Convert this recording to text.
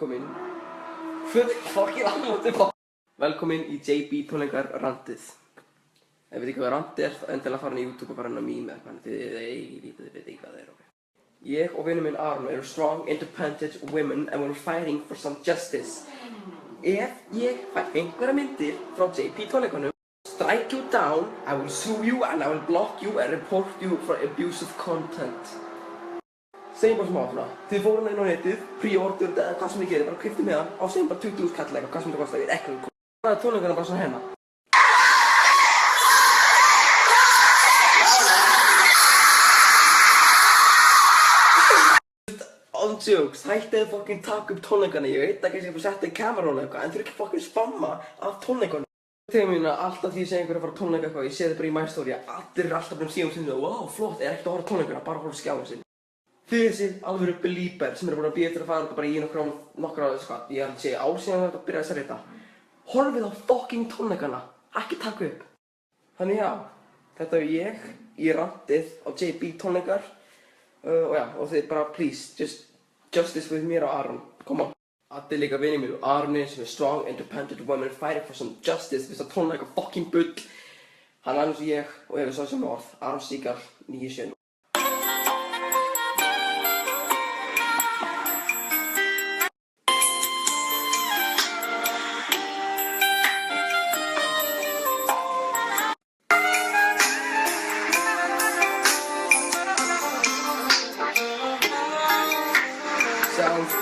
velkomin. Fucking ámóti fokk. Velkomin í JB tónleikar randið. Ef þið veit ekki hvað randið þá endilega fara inn í YouTube og fara inn á meme eða hvað, þið veit ekki hvað það ok. Ég og vinur minn Aron eru strong, independent women and we're fighting for some justice. Ef ég fæ einhverja myndir frá JB tónleikunum, strike you down, I will sue you and I will block you and report you for abusive content. Segjum bara smá svona, þið fórum inn á netið, pre-ordered eða hvað sem þið gerir, bara kliftið með hann á segjum bara 20.000 kall eitthvað, hvað sem það kostar, ég veit ekki hvað. Það er tónleikana bara svona hérna. On jokes, hættið fucking taka upp tónleikana, ég veit ekki að ég bara setja í kamerónu eitthvað, en þið ekki fucking spamma af tónleikunum. Þegar mín að alltaf því ég segi einhverju að fara á tónleika eitthvað, ég sé það bara í my story að allir eru alltaf bara síðan sinni og wow, flott, er ekkert að horfa á tónleikana, bara horfa á skjáin sinni. Þið þessir alvöru belieber sem eru búin að bíða eftir að fara bara í nokkra ég held að segja ár síðan þetta byrjaði að serja þetta. Horfið á fucking tónleikana, ekki taka upp. Þannig já, þetta er ég í randið á JB tónleikar og já, og þið bara please, just justice with mér og Aron, come on. Allir líka vinir mér og Arni sem er strong, independent women fighting for some justice, þess að tónleika fucking bull. Hann er eins og ég og hefur svo sem orð, Aron Stígar, 9-7. Sounds